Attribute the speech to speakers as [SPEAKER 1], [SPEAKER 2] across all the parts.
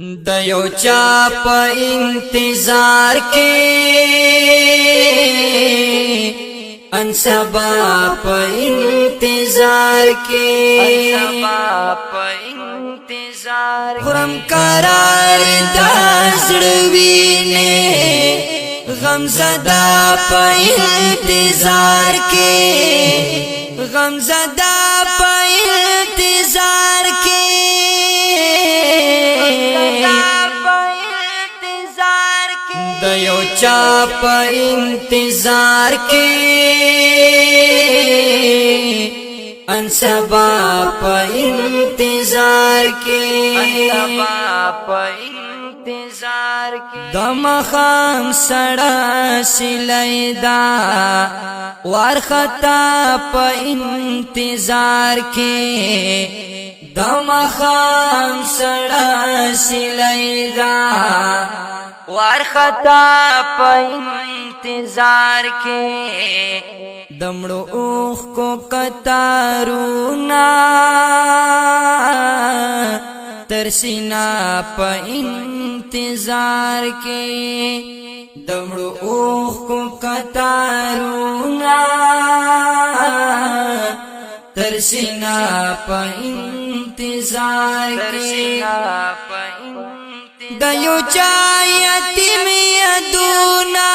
[SPEAKER 1] د یو چا په انتظار کې ان سبا په انتظار کې خرم قرار د زړوینه غم زدا په انتظار کې غم زدا په انتظار کې د یو چا په انتظار کې ان سبا په انتظار کې د مخام سړه سلیدا ورختا په انتظار کې د مخام سړه سلیدا ورختا په انتظار کې دمړو اوخ کو قطارونا ترسینا په انتظار کې دمړو اوخ کو قطارونا ترسینا په انتظار کې د یو چا یتیم یدونا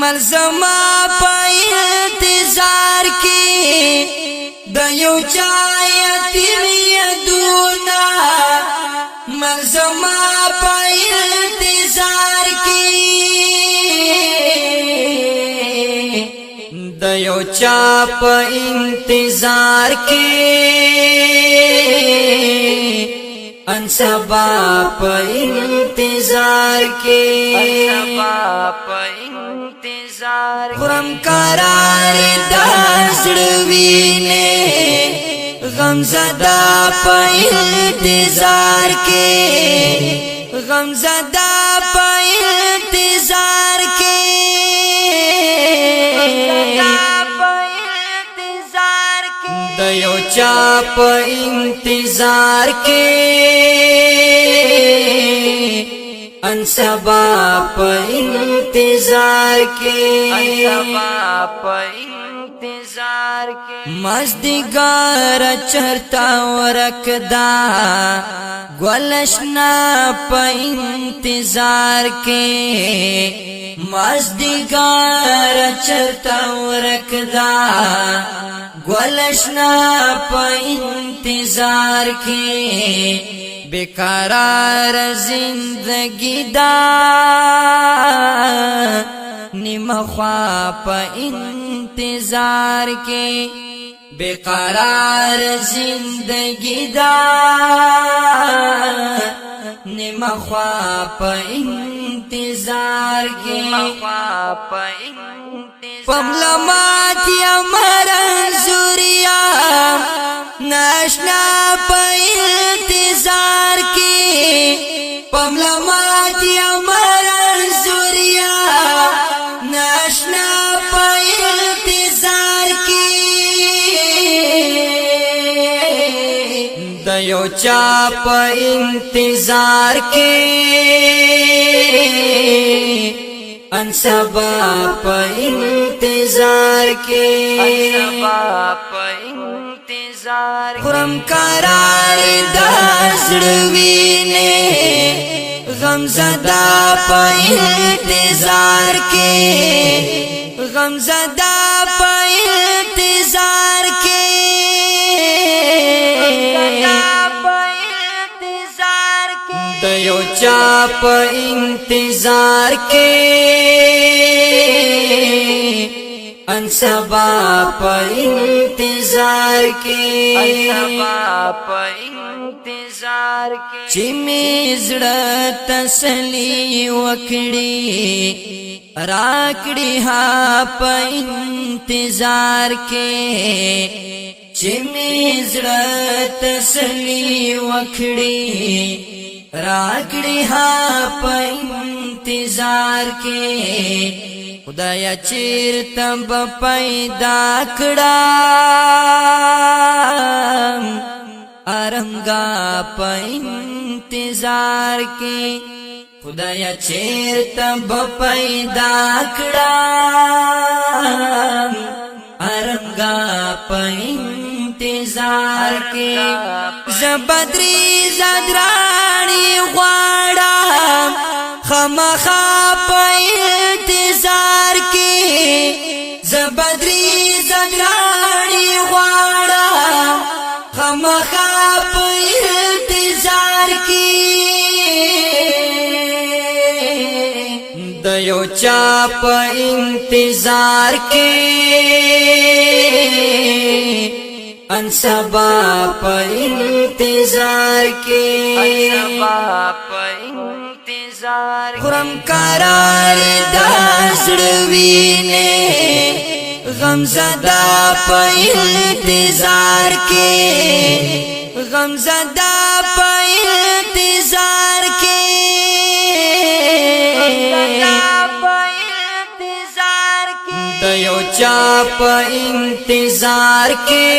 [SPEAKER 1] ملزما په انتظار کې د یو چا یتیم یدونا ملزما په انتظار کې د یو چا په انتظار کې ان سبا په انتظار کې خرم قرار د زړوینه غم زدا په انتظار کې غم زدا په انتظار کې د یو چا په انتظار کې ان سبا په انتظار کې مزدګار چرتا ورکدا گلشنا په انتظار کې مزدګار چرتا ورکدا گلشنا په انتظار کې بیقرار زندگی دا نیمه خوا په انتظار کې بیقرار زندگی دا نیمه خوا په انتظار کې پملمات یا مرنزوریا ناشنا په انتظار کې پملمات یا مرنزوریا ناشنا په انتظار کې د یو چا په انتظار کې ان سبا په انتظار کې خرم قرار د زړوینه غم زدا په انتظار کې غم زدا په انتظار کې د یو چا په انتظار کې ان سبا په انتظار کې چې می زړه تسلی وکړي راکړي ها په انتظار کې چې می زړه تسلی وکړي راکړي ها په انتظار کې خدایا چیرته به پیدا کړم ارنګا په انتظار کې خدایا چیرته به پیدا کړم ارنګا په انتظار کې زبدري زدرانی غواړم خامخا په انتظار کې زبدري زدرانی غواړم خامخا په انتظار کې د یو چا په انتظار کې ان سبا په انتظار کې خرم قرار داسړوینه غم زدا په انتظار کې غم زدا په انتظار کې د یو چا په انتظار کې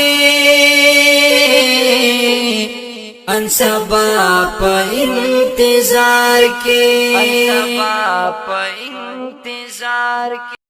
[SPEAKER 1] ان سبا په انتظار کې